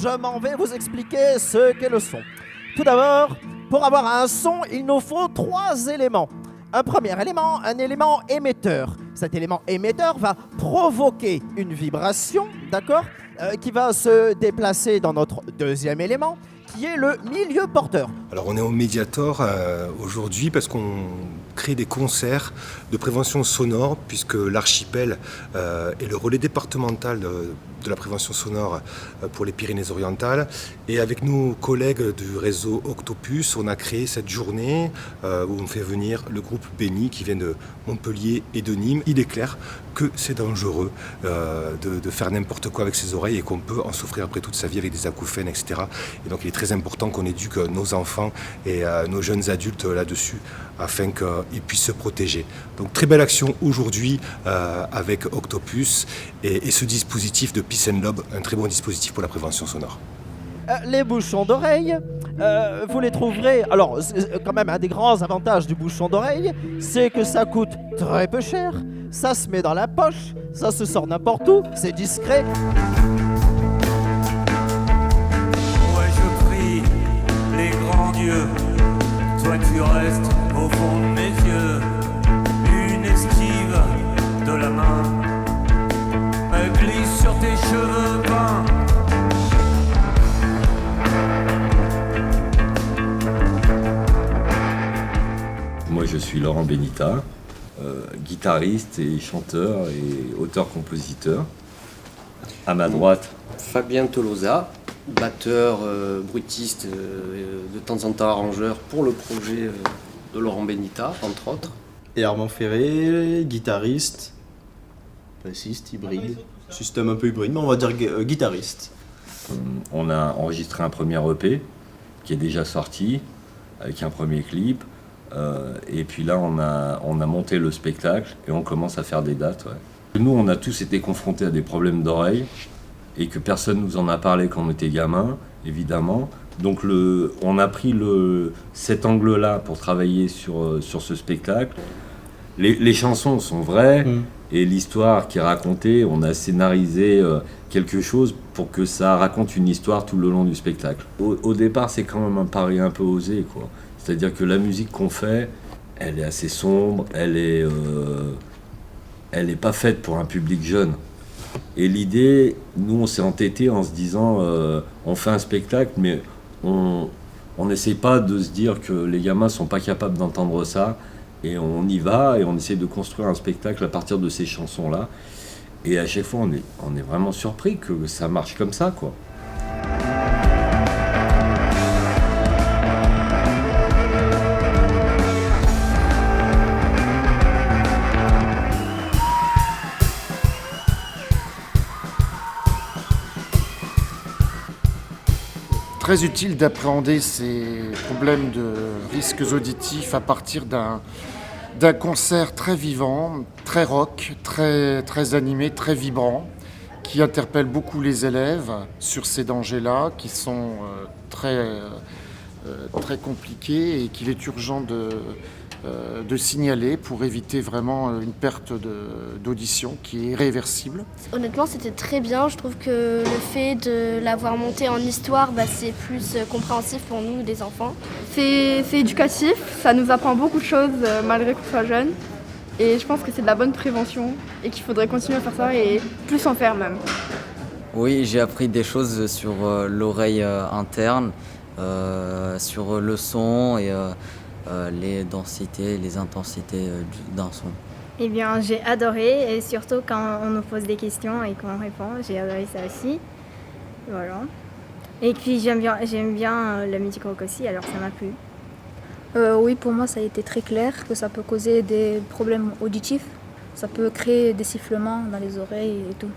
je m'en vais vous expliquer ce qu'est le son. Tout d'abord, pour avoir un son, il nous faut 3 éléments. Un premier élément, un élément émetteur. Cet élément émetteur va provoquer une vibration, d'accord, qui va se déplacer dans notre deuxième élément, qui est le milieu porteur. Alors on est au Mediator aujourd'hui parce qu'on crée des concerts de prévention sonore puisque l'archipel est le relais départemental de la prévention sonore pour les Pyrénées-Orientales. Et avec nos collègues du réseau Octopus, on a créé cette journée où on fait venir le groupe Béni qui vient de Montpellier et de Nîmes. Il est clair que c'est dangereux de faire n'importe quoi avec ses oreilles et qu'on peut en souffrir après toute sa vie avec des acouphènes, etc. Et donc il est très important qu'on éduque nos enfants et nos jeunes adultes là-dessus afin qu'ils puissent se protéger. Donc très belle action aujourd'hui avec Octopus et ce dispositif de Peace and Love, un très bon dispositif pour la prévention sonore. Les bouchons d'oreille, vous les trouverez... Alors, quand même, un des grands avantages du bouchon d'oreille, c'est que ça coûte très peu cher, ça se met dans la poche, ça se sort n'importe où, c'est discret. Ouais, je prie les grands dieux, toi tu restes au fond de mes yeux, une esquive de la main me glisse sur tes cheveux peints. Moi je suis Laurent Benita, guitariste et chanteur et auteur-compositeur. À ma droite, Fabien Tolosa, batteur, bruitiste, de temps en temps arrangeur pour le projet de Laurent Benita, entre autres. Et Armand Ferré, guitariste, bassiste, hybride, système un peu hybride, mais on va dire guitariste. on a enregistré un premier EP qui est déjà sorti avec un premier clip. Et puis là, on a monté le spectacle et on commence à faire des dates. Ouais. Nous, on a tous été confrontés à des problèmes d'oreille et que personne nous en a parlé quand on était gamin, évidemment. Donc on a pris cet angle-là pour travailler sur ce spectacle. Les chansons sont vraies et l'histoire qui est racontée, on a scénarisé quelque chose pour que ça raconte une histoire tout le long du spectacle. Au départ, c'est quand même un pari un peu osé, quoi. C'est-à-dire que la musique qu'on fait, elle est assez sombre, elle est pas faite pour un public jeune. Et l'idée, nous on s'est entêtés en se disant, on fait un spectacle, mais on n'essaie pas de se dire que les gamins sont pas capables d'entendre ça, et on y va et on essaie de construire un spectacle à partir de ces chansons-là. Et à chaque fois, on est vraiment surpris que ça marche comme ça, quoi. Très utile d'appréhender ces problèmes de risques auditifs à partir d'un concert très vivant, très rock, très animé, très vibrant, qui interpelle beaucoup les élèves sur ces dangers-là, qui sont très compliqués et qu'il est urgent de signaler pour éviter vraiment une perte d'audition qui est réversible. Honnêtement, c'était très bien. Je trouve que le fait de l'avoir monté en histoire, c'est plus compréhensif pour nous, des enfants. C'est éducatif, ça nous apprend beaucoup de choses malgré qu'on soit jeune. Et je pense que c'est de la bonne prévention et qu'il faudrait continuer à faire ça et plus en faire même. Oui, j'ai appris des choses sur l'oreille interne, sur le son et les densités, les intensités d'un son. Eh bien, j'ai adoré, et surtout quand on nous pose des questions et qu'on répond, j'ai adoré ça aussi. Voilà. Et puis j'aime bien la musique rock aussi, alors ça m'a plu. Oui, pour moi, ça a été très clair que ça peut causer des problèmes auditifs. Ça peut créer des sifflements dans les oreilles et tout.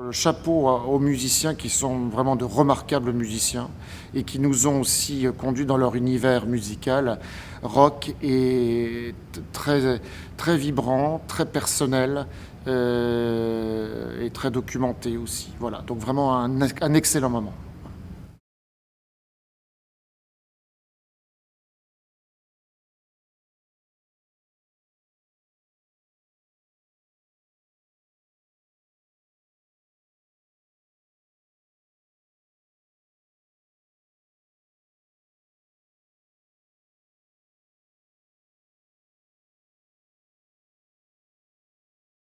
Le chapeau aux musiciens qui sont vraiment de remarquables musiciens et qui nous ont aussi conduits dans leur univers musical rock et très vibrant, très personnel et très documenté aussi. Voilà, donc vraiment un excellent moment.